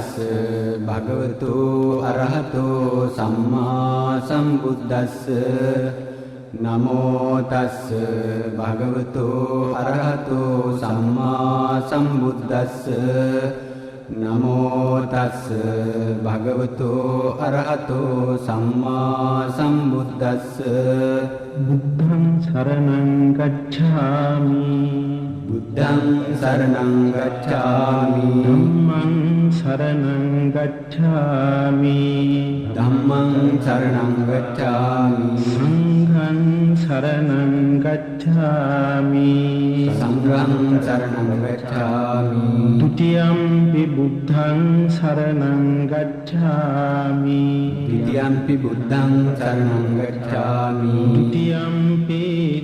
තස්ස භගවතු අරහතෝ සම්මා සම්බුද්දස්ස නමෝ තස්ස භගවතු අරහතෝ සම්මා සම්බුද්දස්ස නමෝ තස්ස භගවතු අරහතෝ සම්මා සම්බුද්දස්ස බුද්ධං සරණං ගච්ඡාමි බුද්ධං සරණං ගච්ඡාමි ධම්මං සරණං ගච්ඡාමි ධම්මං සරණං ගච්ඡාමි සංඝං සරණං ගච්ඡාමි සංඝං සරණං ගච්ඡාමි ဒ ුතියම්පි බුද්ධං සරණං ගච්ඡාමි ဒ ුතියම්පි බුද්ධං සරණං ගච්ඡාමි ဒ ුතියම්පි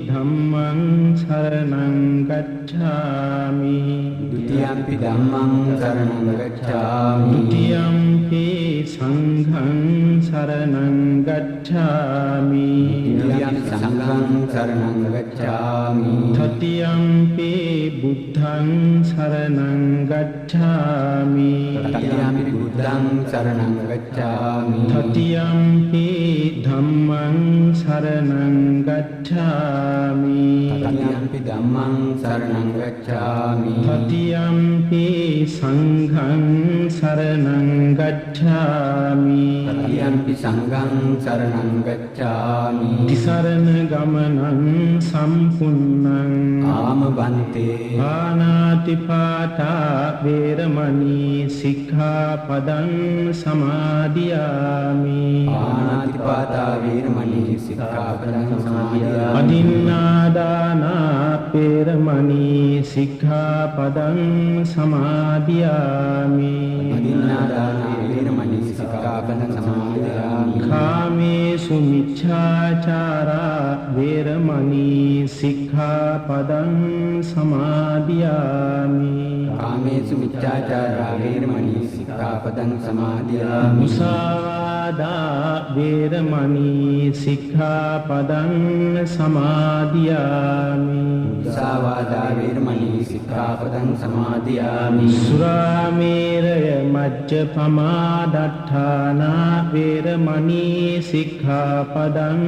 ධම්මං සරණං ගච්ඡාමි ဒ ුතියම්පි ධම්මං සරණං ගච්ඡාමි ဒ ුතියම්පි සංඝං සරණං ගච්ඡාමි ဒ ුතියම්පි සංඝං සරණං ගච්ඡාමි တတိယံ පි බුද්ධං සරණං ගච්ඡාමි တတိယံ පි බුද්ධං සරණං ගච්ඡාමි တတိယံ පි ධම්මං සරණං ගච්ඡාමි တတိယံ පි ධම්මං සරණං ගච්ඡාමි တတိယံ පි සංඝං සරණං ගච්ඡාමි တတိယံ පි සංඝං සරණං ගච්ඡාමි තිසරණ ගමනං සම්පුන්නං ආම බන්තේ පානාතිපාතා වේරමණී සික්ඛාපදං සමාදියාමි පානාතිපාතා වේරමණී සික්ඛාපදං සමාදියාමි අදින්නාදානා වේරමණී සික්ඛාපදං සමාදියාමි අදින්නාදානා වේරමණී සික්ඛාපදං සමාදියාමි කාමේසු මිච්ඡාචාරා වේරමණී සික්ඛාපදං සමාදියාමි කාමේසු මිච්ඡාචාරා වේරමණී සික්ඛාපදං සමාදියාමි මුසාවාදා වේරමණී සික්ඛාපදං සමාදියාමි මුසාවාදා වේරමණී සික්ඛාපදං සමාදියාමි සුරාමේරය මජ්ජපමා දට්ඨානා වේරමණී සික්ඛාපදං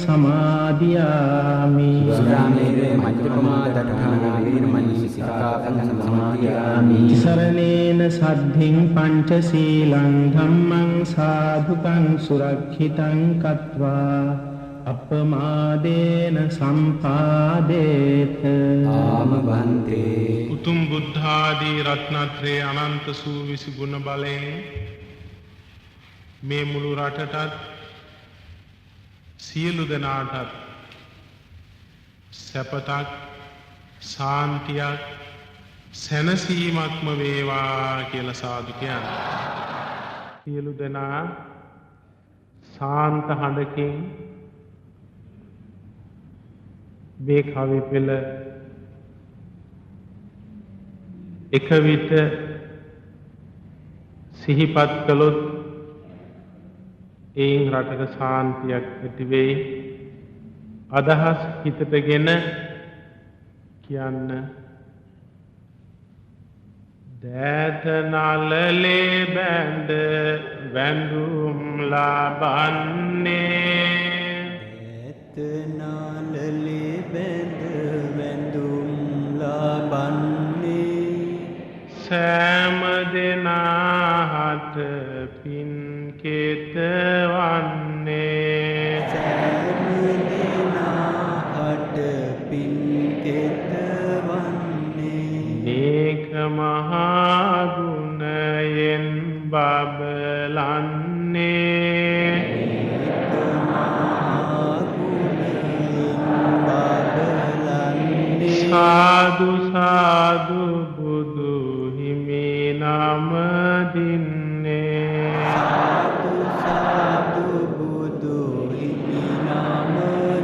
සමාදියාමි සුරාමේරය මජ්ජපමා දට්ඨානා වේරමණී සික්ඛාපදං සමාදියාමි තිසරණේන සද්ධින් පංචශීලං ධම්මං සාධුකං සුරක්ෂිතං කତ୍වා අපමාදේන සම්පාදේත ආම බන්තේ උතුම් බුද්ධාදී රත්නත්‍රයේ අනන්ත සූවිසි ගුණ බලයෙන් මේ මුළු රටටත් සියලු දෙනාටත් සැපතක් සාන්තියක් සැනසීමක්ම වේවා කියලා සාදු කියන්නේ. සියලු දෙනා සාන්ත හඬකින් මේ කවි පෙළ එක විට සිහිපත් කළොත් එයින් රටක ශාන්තියක් ඇති වෙයි. අදහස් හිතටගෙන කියන්න. දෑත නලලේ බැඳ වැඳුම් ලබන්නේ දෑත නලලේ බැඳ වැඳුම් ලබන්නේ සෑම දෙනාට පින් කෙතවන්නේ සෑම දෙනාට පින් කෙතවන්නේ නේක මහා ගුණයෙන් බබලන්නේ නේක මහා ගුණයෙන් බබලන්නේ සාදු සාදු බුදු හිමි නම දින්නේ සාදු සාදු බුදු හිමි නම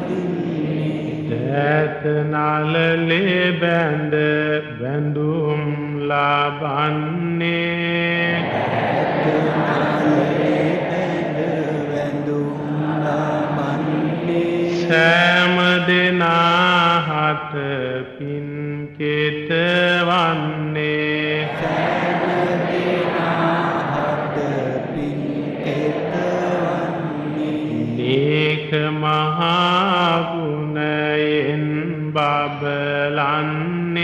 දින්නේ දෑත නලලේ බැඳ වැඳුම් ලබන්නේ සෑම දෙනාට පින් කෙතවන්නේ බබලන්නේ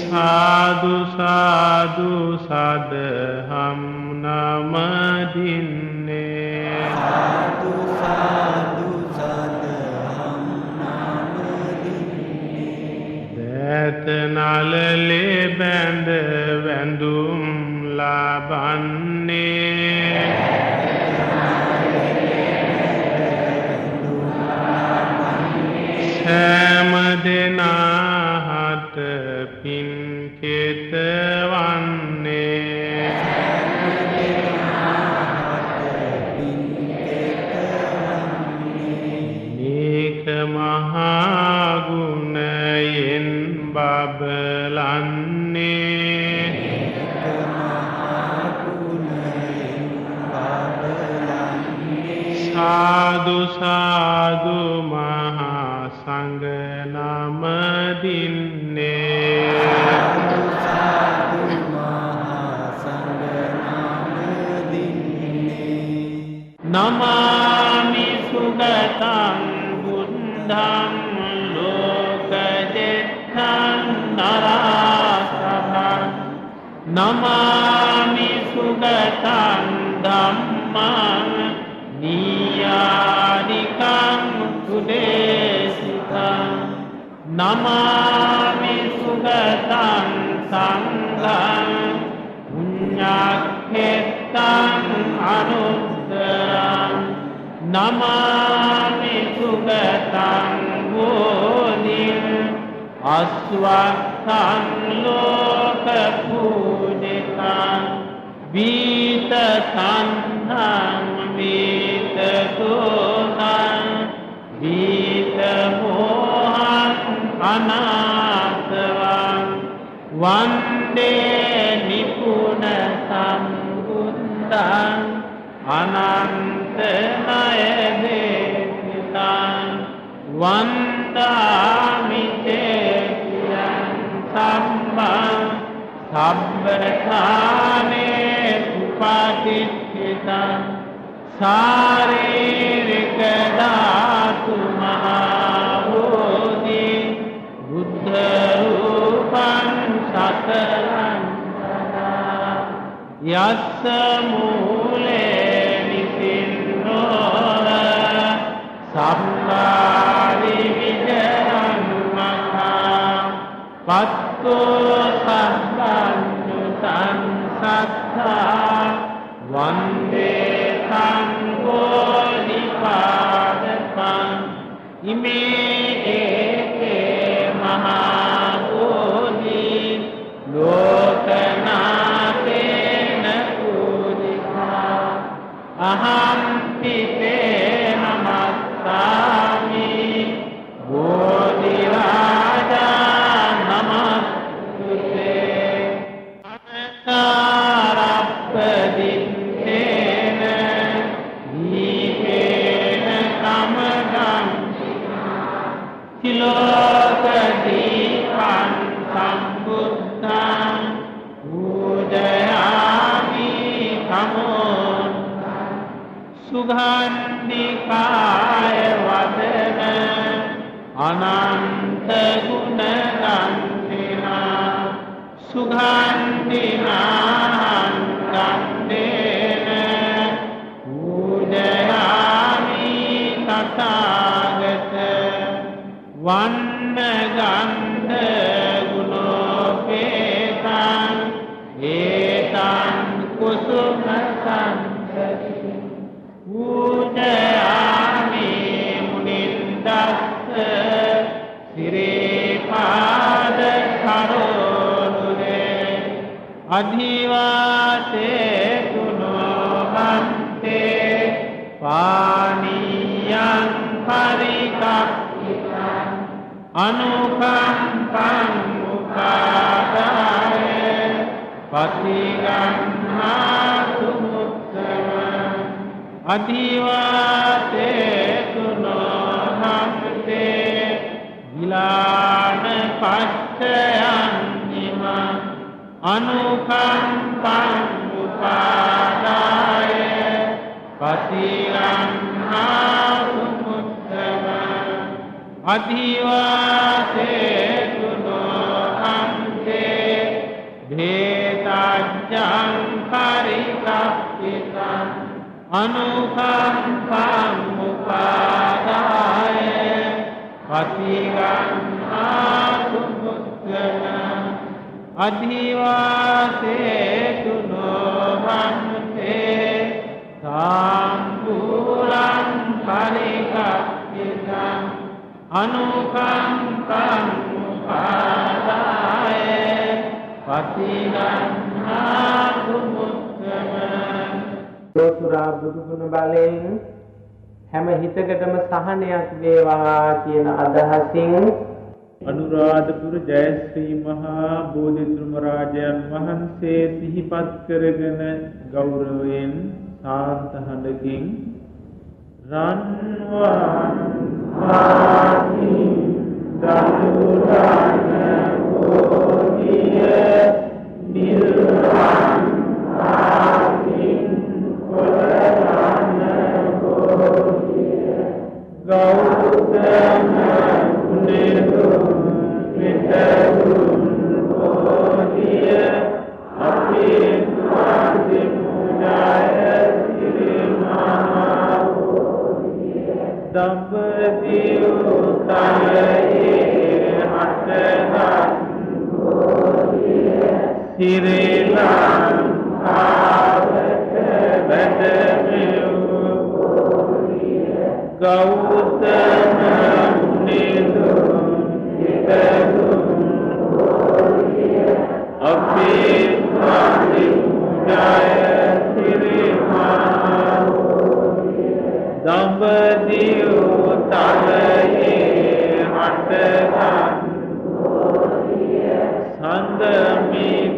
සාදු සාදු සදහම් නමදින්නේ සාදු සාදු සදහම් නමදින්නේ දෑත නලලේ බැඳ වැඳුම් ලබන්නේ සෑම දෙනාහට පින් කෙතවන්නේ මේක මහා ගුණයෙන් බබලන්නේ සාදු සාදු මහා සංඝ නමදින්නේ නමාමි සුගතං බුද්ධං ලෝකදෙත්තං නරාසහං නමාමි සුගතං ධම්මං නියානිකං සුදේශිතං නමාමි සුගතං සංඝං පුඤ්ඤක්ඛෙත්තං අනුත්තරං නමාමි සුගතං බෝධිං අස්වක්ඛං ලෝක පූජිතං වීත සංඝං වීත දෝසං වීත මෝහං අනාථවං වන්දේ නිපුන සම්බුද්ධං අනන්ත ණය දේශිතං වන්දාමි තේයං සම්මං සබ්බථානේ උපාදිච්චිතං සාරීරික ධාතු මහා බෝධි බුද්ධ රූපං සතරං යස්ස මූලේ නිසින්නෝර සම්මාරි විජයං මහා පත්තෝ සම්බන්ධුතං සත්තා වන්දේ සංඝෝනිපාදපං ඉමේ ඒකේ මහා බෝධි ලෝකනාථේන පූජිතා අහං පිතේ නමස්සාමි බෝධි රාජා නමස්තුතේ අනකාරප්පදිත්තේන දීපේන කමගං තිලෝකදීපං සම්බුද්ධං පූජයාමි තමෝන් සුගන්ධිකාය වදන අනන්ත ගුණ ගන්ධිනා සුගන්ධිනාං ගන්ධේන පූජයාමි තථාගත වන්න ගන්ධ ගුණෝපේතං ඒතං කුසුම සංසති පූජයාමි මුනින්දස්ස සිරේපාද කරෝනුරේ අධිවාසේ තුනෝහන්තේ පානියං පරිකප්පිතං අනුකම්පං උපාදාය පතිගම්මාතු මුත්තම අධිවාසේ තුනෝහන්තේ විලාන පච්චයං ඉමං අනුකම්පං උපාදාය පතිගන්හාතු මුත්තම අධිවාසේතු නොහන්තේ භේතජ්ජං පරිකප්පිතං අනුකම්පං උපාදාය පතිගන්හාතු මුත්තම අධිවාසේතු නොහන්තේ සාම්පූලං පරිකප්පිතං අනුකම්පං උපාදාය පතිගන්හාතු මුත්තම. සෝතුරා බුදුගුණ බලයෙන් හැම හිතකටම සහනයක් වේවා කියන අදහසින් අනුරාධපුර ජයශ්‍රී මහා බෝධිධර්ම රාජයන් වහන්සේ සිහිපත් කරගෙන ගෞරවයෙන් සාන්ත හඬකින් රන්වන් වාසි දනුරාජ බෝධිය නිර්වාණ ආසින් කොළරාණ බෝධිය ගෞතම කුලේතුන් විතරුන් බෝධිය අපේ ස්වාමි මුදාය සිරිමහා බෝධිය දඹදිව තලයේ හටගත් බෝධිය සිරි ලංකාවට වැඩමෙව් බෝධිය ගෞතම මුනිදුන් විතරුන් බෝධිය අපේ ස්වාමි මුදාය සිරිමහා බෝධිය දඹදිව තලයේ හටගත් බෝධිය සඳමින්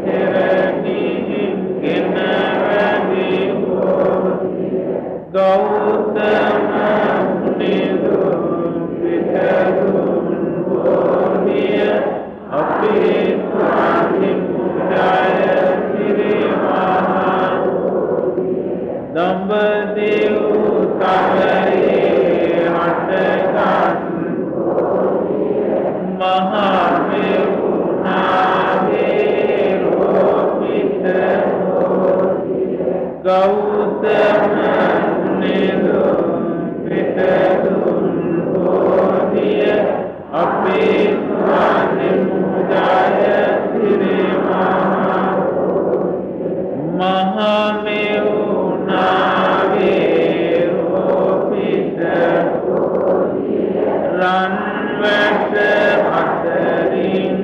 කෙරණින් ගෙනවැදි බෝධිය ගෞතම මුනිදුන් විතරුන් බෝධිය අපේ ස්වාමි මුදාය සිරිමහා බෝධිය දඹදිව තලයේ හටගත් බෝධිය මහා මෙවුනාගේ රෝපිත බෝධිය ගෞතම මුනිදුන් විතරුන් බෝධිය අපේ ස්වාමි මුදාය සිරිමහා බෝධිය මහා මෙවුනාගේ රෝපිත බෝධිය රන්වැට අතරින්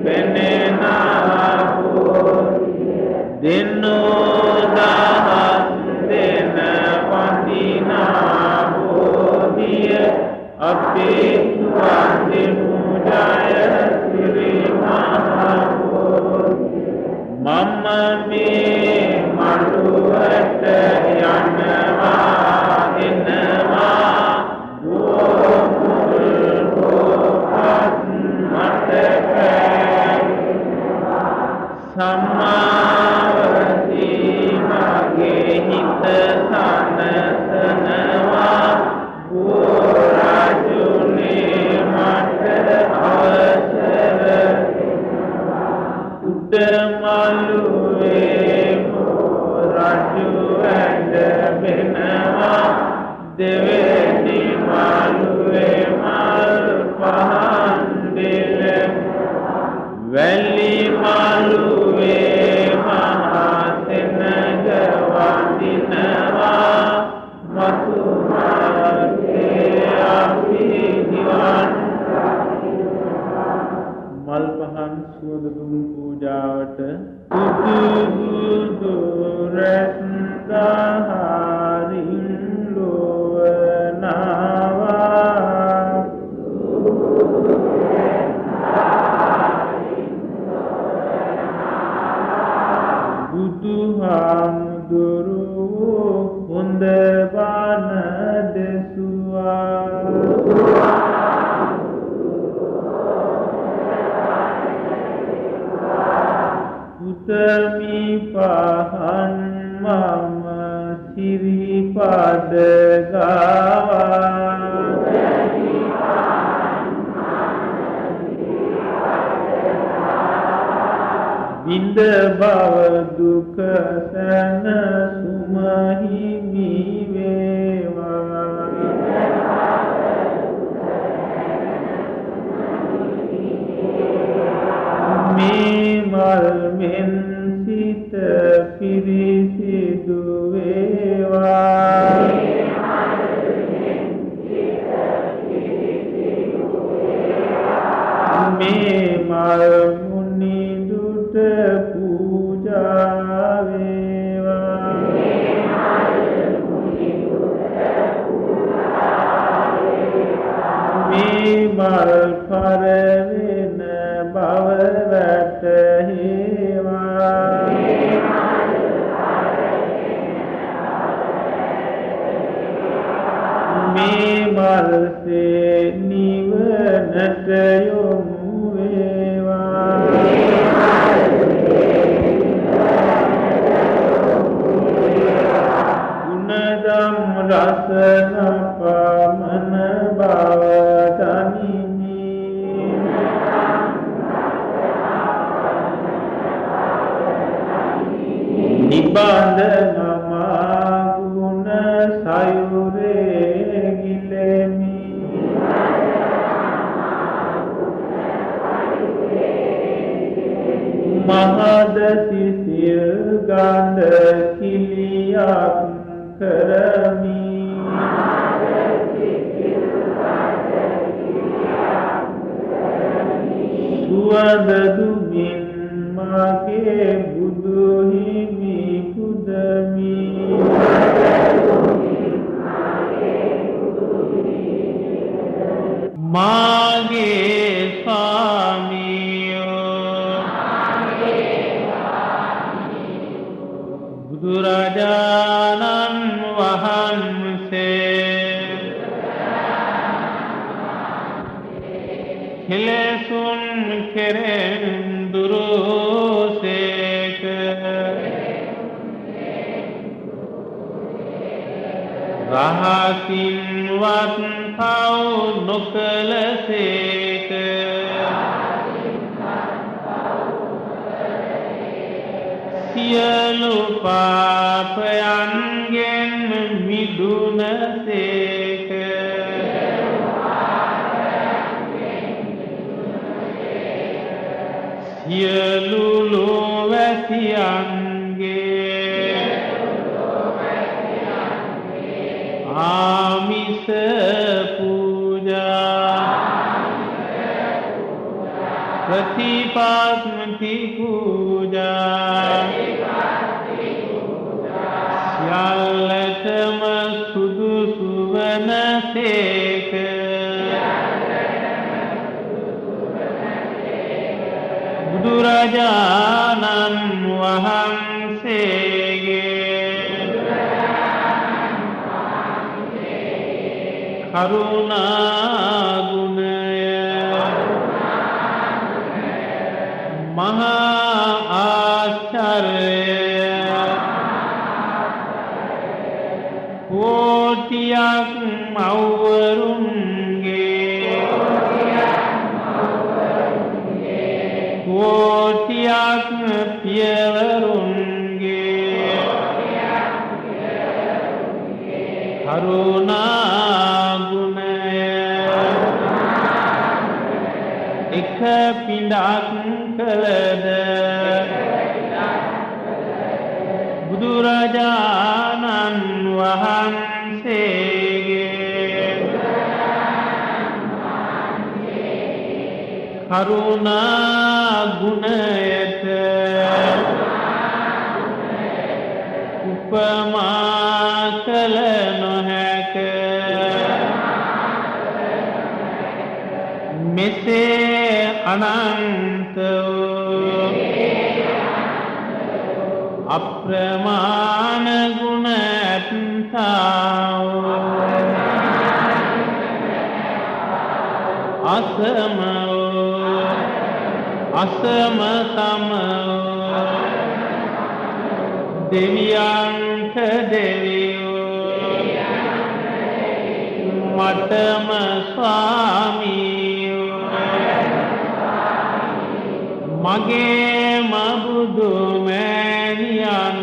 පෙනෙනා බෝධිය දෙන්නෝ දහස් දෙන වඳිනා බෝධිය අපේ ස්වාමි මුදාය සිරිමහා බෝධිය මම මේ මඩුවට යනවා එනවා ගෝමුල් ගෝපත් මට සම්මාවති මගේ හිත සනසනවා ගෝරාජුනේ මට අවසර උඩමළුවේ රජු වැඩ වෙනවා දෙවෙනි මළුවේ මල් පහන් දෙල වැලි මළුවේ මහා සෙනග වඳිනවා මතු මාර්ගයේ අපි නිවන් මල් පහන් සුවඳ දුම් පූජාවට බුදු රැස් දහරින් ලොවනවා බුදුහාමුදුරුවෝ හොඳ බණ දෙසුවා පුතමි පහන් මම සිරි පද ගාවා විඳ බව දුක සැනසුම හිමි වේවා මේ මල් මෙන් සිත පිරිසිදු වේවා මේ මල් මුනි දුට පූජා වේවා මේ මල් පරවෙන බව වැටහේවා මේ මල්සේ නිවනට යොමු වේවා ගුණදම් රසන පමන බව දනිමි නිබඳ මමා ගුණ සයුරේ ගිලෙමි මහද සිසිල් ගඳ කිලියක් කරමි සුවඳ දුමින් මගේ බුදු හිමි පුදමි මාගේ ස්වාමියෝ බුදුරජාණන් වහන්සේ කෙලෙසුන් කෙරෙන් දුරුසේක රහසින්වත් පව් නොකලසේක සියලු පාපයන්ගෙන් මිදුනසේක සියලු ලෝවැසියන්ගේ ආමිස පූජා ප්‍රතිපත්ති පූජා සියල්ලටම සුදුසු වනසේක බුදුරජාණන් වහන්සේගේ කරුණා ගුණය මහා ආශ්චර්ය කෝටියක් මව්වරුන්ගේ කෝටියක් පියවරුන්ගේ කරුණා ගුණය එක පිඬක් කළද බුදුරජාණන් වහන්සේගේ කරුණා ගුණයට උපමා කළ නොහැක මෙසේ අනන්ත වූ අප්‍රමාණ ගුණ ඇත්තා වූ අසම වූ අසම සම වූ දෙවියන්ට දෙවියෝ මතම ස්වාමී මගේම බුදු මෑණියන්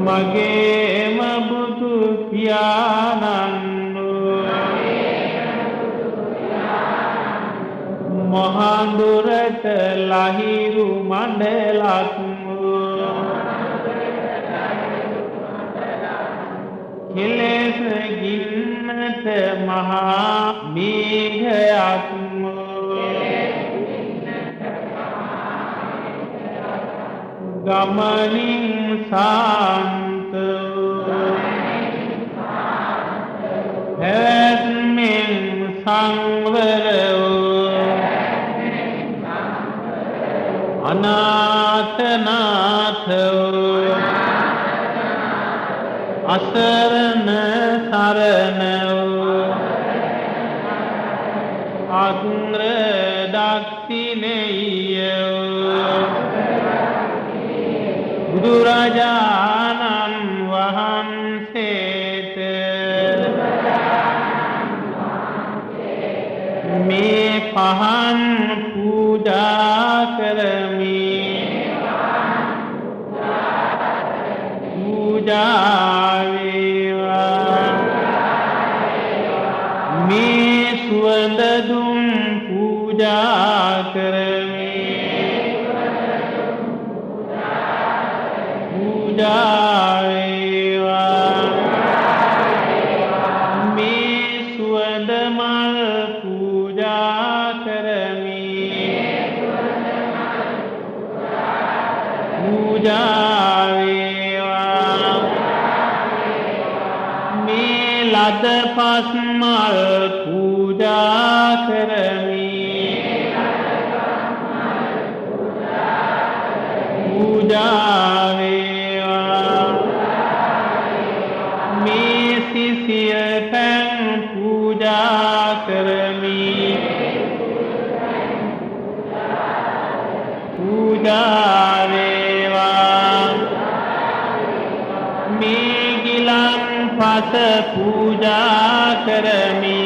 මගේම බුදු පියාණන් මහඳුරට ලහිරු මණ්ඩලක් කෙලෙස් ගින්නට මහා මේඝයක් ගමනින් සාන්ත හැත්මෙන් සංවර අනාථනාථ අසරණ සරණ අග්‍ර දක්ෂිනේය බුදුරජාණන් වහන්සේට මේ පහන් පූජා කරමි පූජා වේවා මේ සුවඳ දුම් පූජා කරමි පූජා වේවා මේ සුවඳ මල් පූජා කරමි පූජා වේවා මේ ලද පස් මල් පූජා කරමි පූජා වේවා මේ සිසිය පැන් පූජා කරමි පූජා වේවා මේ ගිලන් පස පූජා කරමි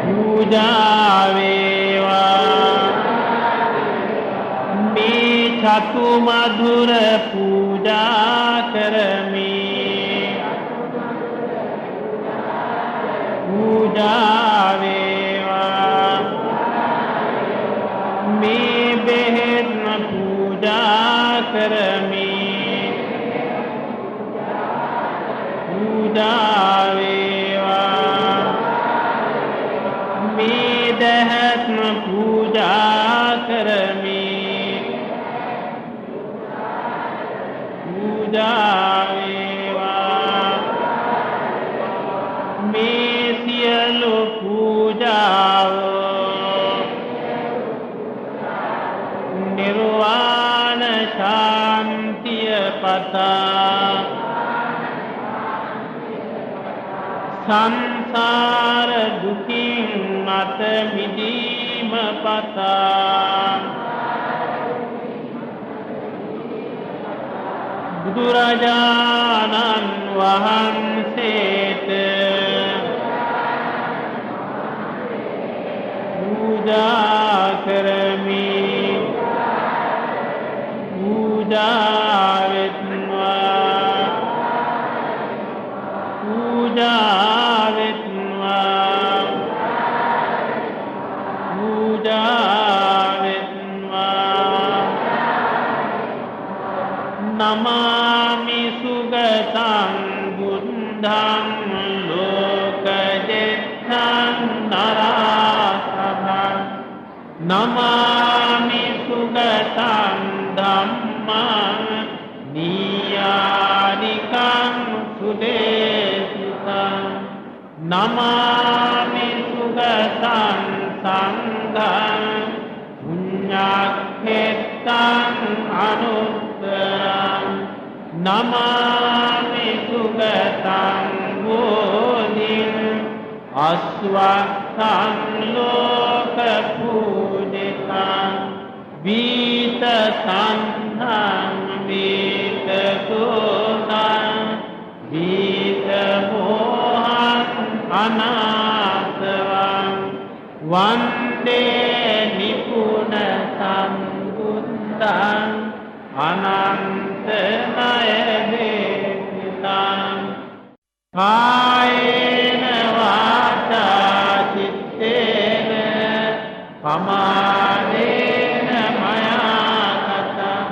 පූජා වේවා මේ චතු මధుර පූජා කරමි පූජා වේවා මේ බෙහෙත් පූජා කරමි පූජා වේවා මේ දහත් පූජා කරමි පූජා වේවා මේ සියලු පූජාව නිර්වාණ ශාන්තිය පතා සංසාර දුකින් අත මිදීම පතා බුදුරජාණන් වහන්සේට පූජා කරමි පූජා වෙත්වා පූජා වෙත්වා පූජා වෙත්වා නමාමි සුගතං බුද්ධං ලෝකජෙත්තං නරාසමං නමාමි සුගතං ධම්මං නියානිකං සුදේශිතං නමාමි සුගතං සංඝං පුඤ්ඤක්ඛෙත්තං අනුත්තරං නමාමි සුගතං බෝධිං අස්වත්තං ලෝක පූජිතං වීත සංඝං වේ අනාථවං වන්දේ නිපුන සම්බුද්ධං අනන්ත ණය දේශිතං කායේන වාචා චිත්තේන පමාදේන මයා කතං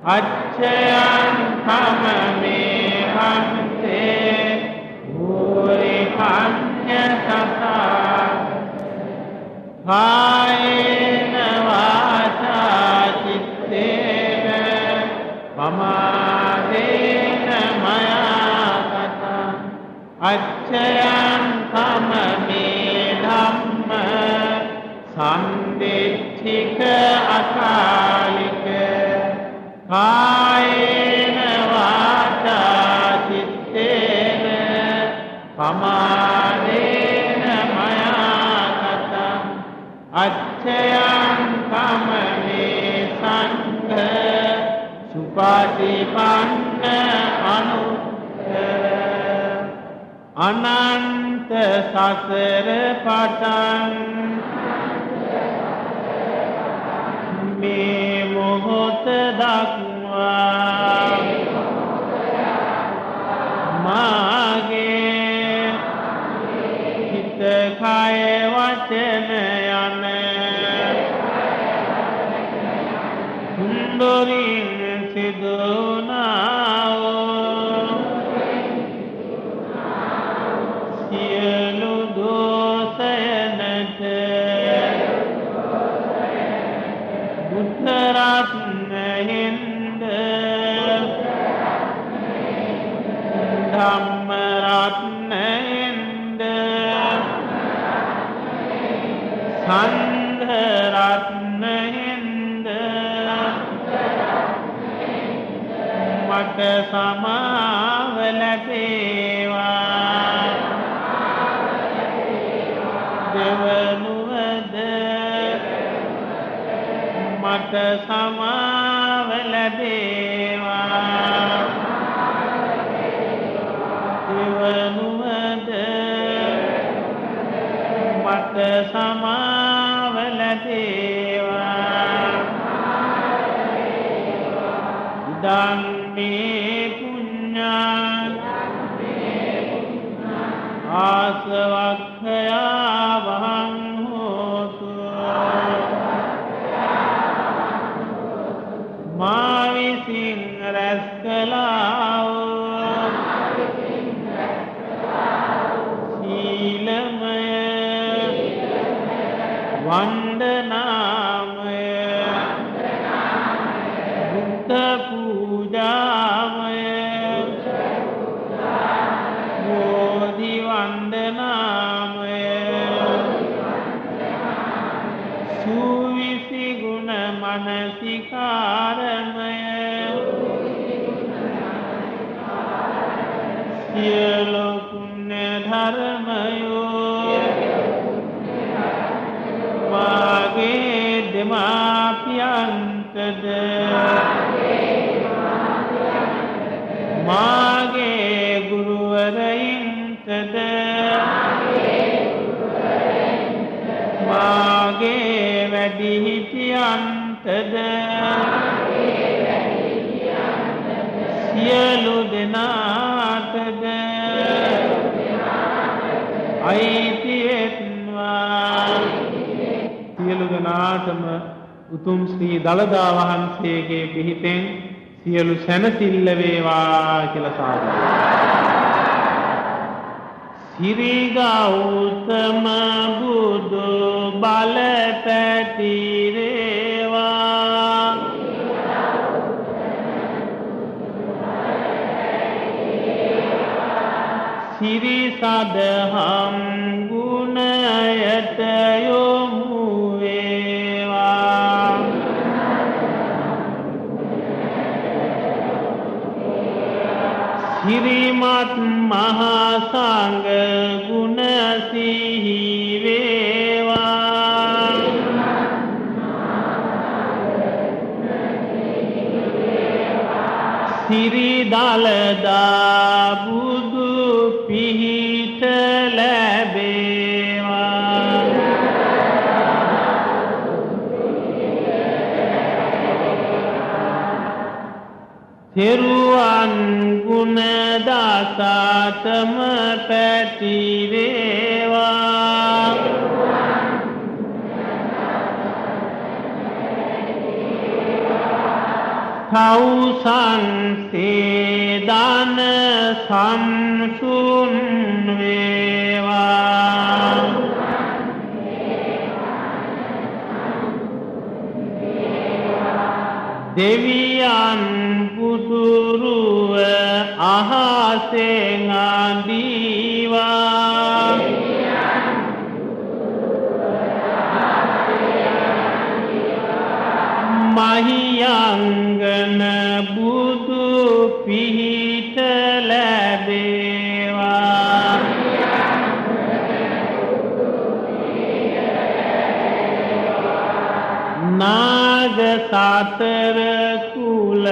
අච්ඡයං කමමේ හන්තේ භූරි පඤ්ඤ සතා කායේන වාචා චිත්තේන පමාදේන මයා කතං අච්ඡයං කමමේ ධම්ම සම්දිච්ඡික අකාලික කායේන වාචා චිත්තේන පමාදේන මයා කතං අච්ඡයං කමමේ සංඝ සුපටිපන්න අනුත්තර අනන්ත සසර පටන් මේ මොහොත දක්වා මාගේ හිත කය වචන යන හුඳුරින් සිදුනාවෝ සියලු දෝෂයනට බුද්ධ රත්නයෙන්ද ධම්ම රත්නයෙන්ද සංඝ රත්නයෙන්ද මට සමාව ලැබේවා දෙවනුවද මට සමාව ලැබේවා දෙවනුවද මට සමාව ලැබේවා ඉදං මේ පුඤ්ඤං ආසවක්ඛයා වහං හෝතු මා විසින් රැස් කළා වූ සීලමය වන්දනාමය බුද්ධ පූජාමය බෝධි වන්දනාමය සුවිසි ගුණ මනසිකාරමය සියලු පුණ්‍ය ධර්මයෝ මාගේ දෙමාපියන්ටද මාගේ ගුරුවරයින්ටද මාගේ වැඩිහිටියන්ටද සියලු දෙනාටද අයිති වෙත්වා සියලු දෙනාටම උතුම් ශ්‍රී දළදා වහන්සේගේ පිහිටෙන් සියලු සැනසෙල්ල වේවා කියලා සාදුනා. සිරි ගෞතම බුදු බල පැතිරේවා සිරි සදහම් ගුණයට යොමු වේවා සිරිමත් මහා සංඝ ගුණ සිහි වේවා සිරි දළදා බුදු පිහිට ලැබ තෙරුවන් ගුණ දාසාතම පැති වේවා තවුසන් සේදාන සම්සුන් වේවා දෙවියන් පුදුරුව අහසෙන් අඳීවා මහියංගන බුදු පිහිට ලැබේවා නාග සතර කුල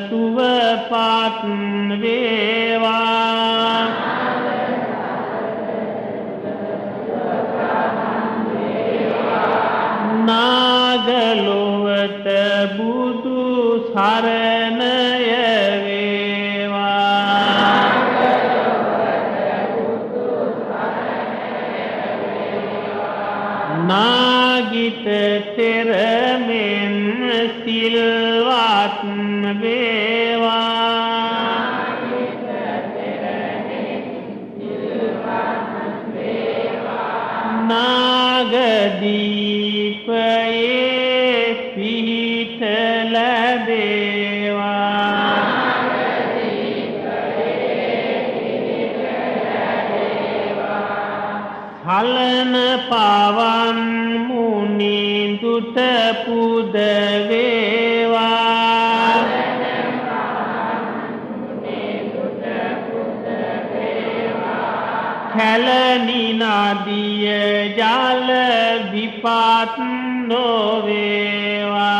සුවපත් වේවා නාගලොවට බුදු සරණය වේවා නාගිත තෙරමෙන් සිල්වත් වේවා නාගදීපයේ පිහිට ලැබේවා හලන පවන් මුනි දුට පුද වේවා කැලණි නදිය ජල විපත් නොවේවා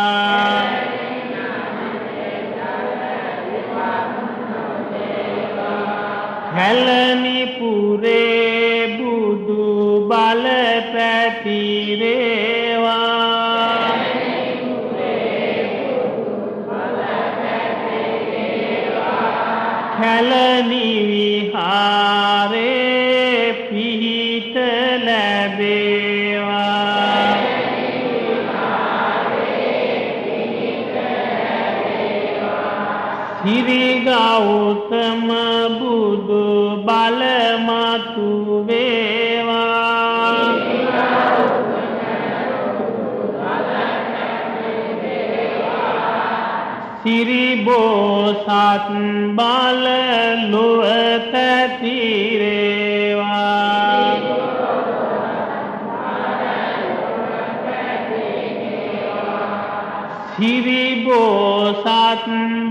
කැලණි පුරේ බුදු බල පැතිරේවා කැලණි විහාරේ පිහිට ලැබේවා සිරි ගෞතම බුදු බල මතු වේවා සිරි බෝසත් බල ලොව පැතිරේවා සිරි බෝසත්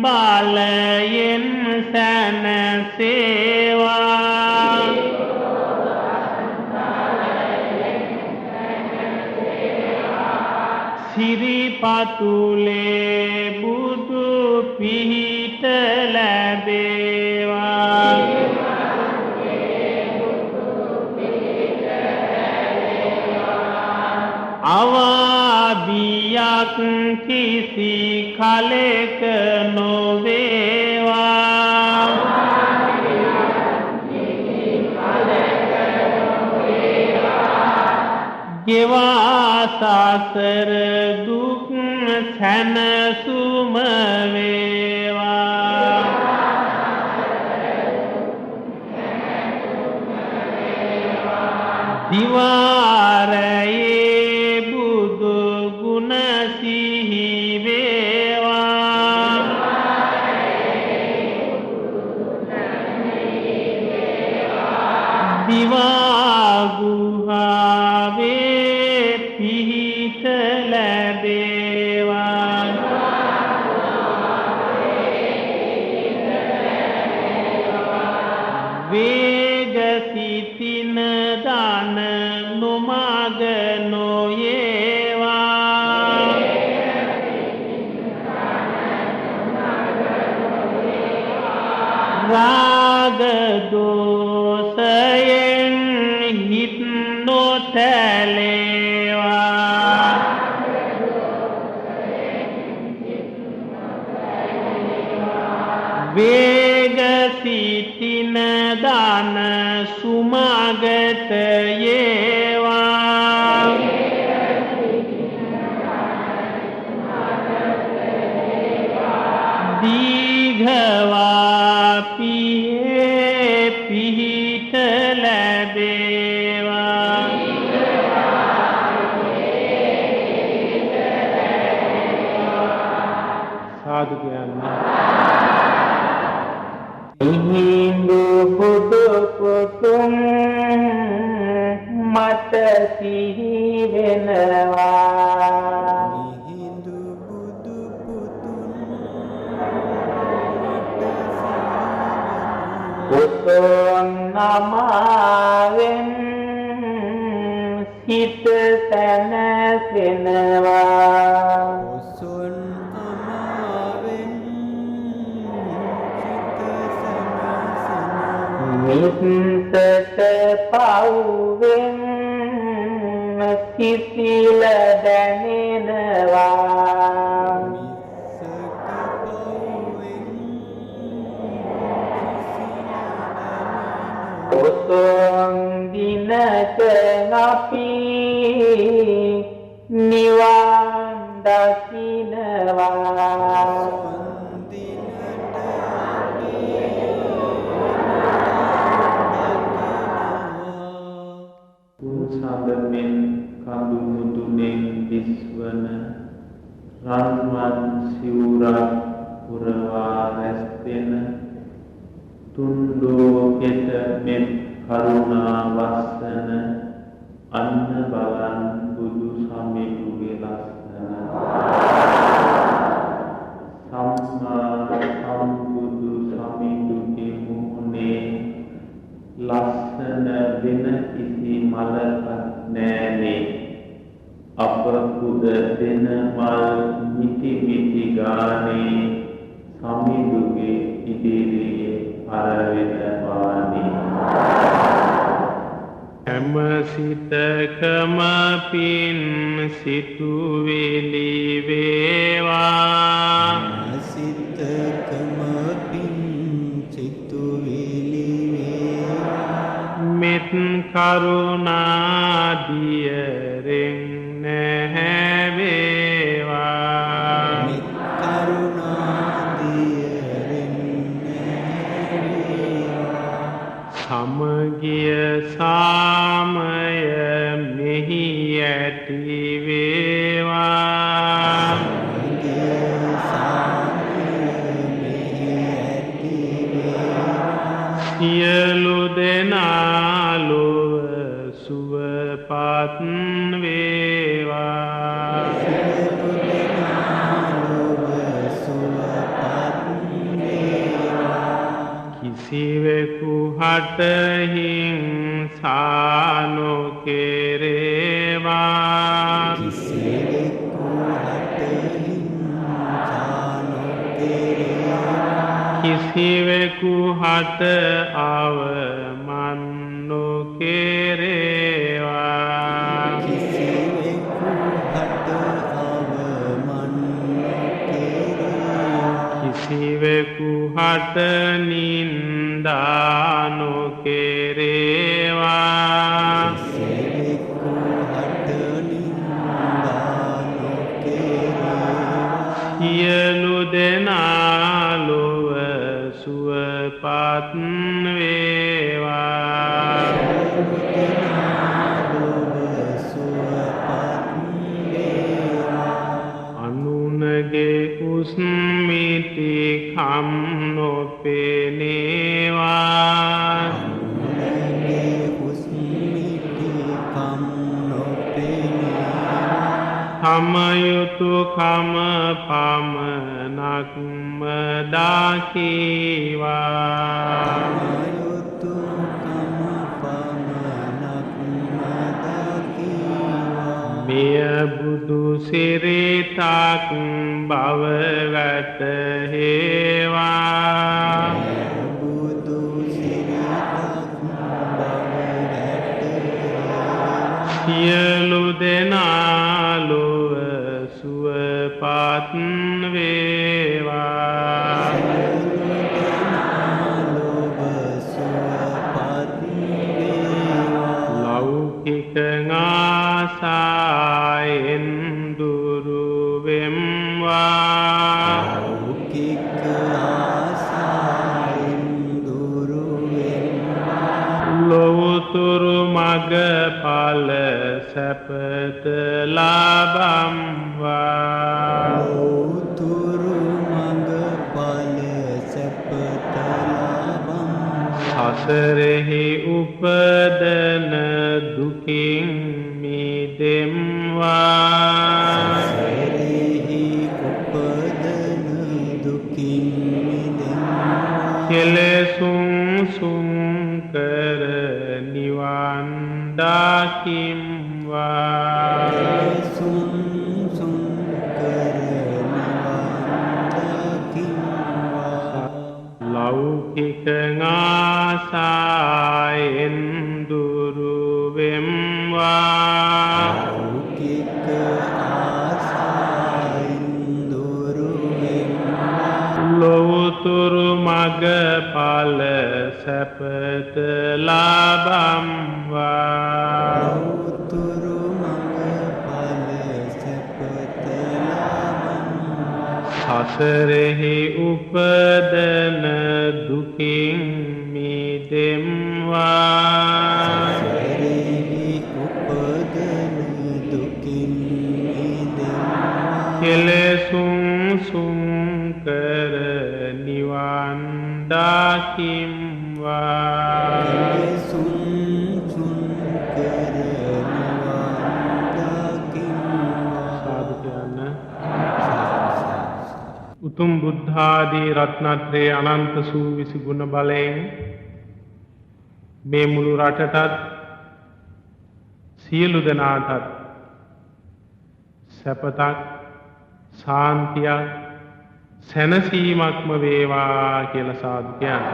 බලයෙන් සැනසේවා සිරිපතුලේ බුදු පිහිට ලැබේවා අවාදියක් කිසි කලෙක නොවේවා ගෙවා සසර දුක් සැනසුම වේවා දිවාරයේ බුදු ගුණ සිහි වේවා දිවා ගුහාවේ පිහිට ලැබේවා වේග සිතින දාන නොමග නොයේවා රාග දෝෂයෙන් හිත් නොතැලේවා වේග සිටින දාන සුමාගත යේවා දීඝවාපියේ පිහිට ලැබේවා සාදු කියන්නේ හිඳු බුදු පුතුන් මට සිහි වෙනවා පුතුන් නමාවෙන් සිත සැනසෙනවා මිත්ත පවුවෙන් සිසිල දැනෙනවා ඔතොන් දිනක අපි නිවන් දකින්නවා සඳමින් කඳු මුදුනෙන් දිස්වන රන්වන් සිවුරක් පුරවා රැස්වෙන තුන්ලෝකෙට මෙත් කරුණා වස්සන අන්න බලන් බුදු සමිඳුගේ ලස්සන සම්මා සම්බුදු සමිඳුගේ මුහුණේ ලස්සන වෙන කිසි මලක් නෑනේ අප කුද දෙන මල් මිටි මිටි ගානේ සමිඳුගේ ඉදිරියේ අරවෙන වානේ හැම සිතකම පින් සිතුවිලි වේවා සිතකම පින් සිතුවිලි වේවා මෙත් කරුණාදියරෙන් නැහැවේවා මෙත් කරුණාදියරෙන් නැහැවේවා සමගිය සාමය මෙහි ඇති වේවා සියලු දෙනා ලොව සුවපත් වේවා කිසිවෙකු හට හිංසා නොකෙරේවා කිසිවෙකු හට අවමන් නොකෙරේවා කිසිවෙකු හට නින්දා නොකෙරේවා සියලු දෙනා ලොව සුවපත් වේවා අනුනගේ උස්මිති කම් නොපෙනේවා සමයුතුකම පමණක්ම දකිවා මෙය බුදු සිරිතක් බව වැටහෙවා සියලු දෙනා ලොව සුවපත් වේවා ලෞකික ආසාවෙන් දුරු වෙන්වා ලොවුතුරු මග ඵල සැපත ලබම්වා ලෝතුරු මඟ ඵල සැපත ලබම්වා සසරෙහි උපදන දුකින් මිදෙම්වා සසරෙහි උපදන දුකින් මිදෙම්වා කෙලෙසුන් සුන් කර නිවන් දකිම්වා සුන් සුන් කර නිවන් දකිම්වා ලෞකික ආසායෙන් දුරු වෙම්වා ලෞකික ආසාවෙන් දුරු වෙන්වා ලොවුතුරු මග ඵල සැපත ලබම්වා ලෞතුරු මඟ ඵල සැපත ලබම්වා සසරෙහි උපදන දුකින් මිදෙම්වා සසරෙහි උපදන දුකින් මිදෙම්වා කෙලෙසුන් සුන් කර නිවන් දකිම්වා සුන් සුන් කර නිවන් දකිම්වා සාදු කියන්න. උතුම් බුද්ධාදී රත්නත්‍රයේ අනන්ත සූවිසි ගුණ බලයෙන් මේ මුළු රටටත් සියලු දෙනාටත් සැපතක් සාන්තියක් සැනසීමක්ම වේවා කියලා සාදු කියන්න.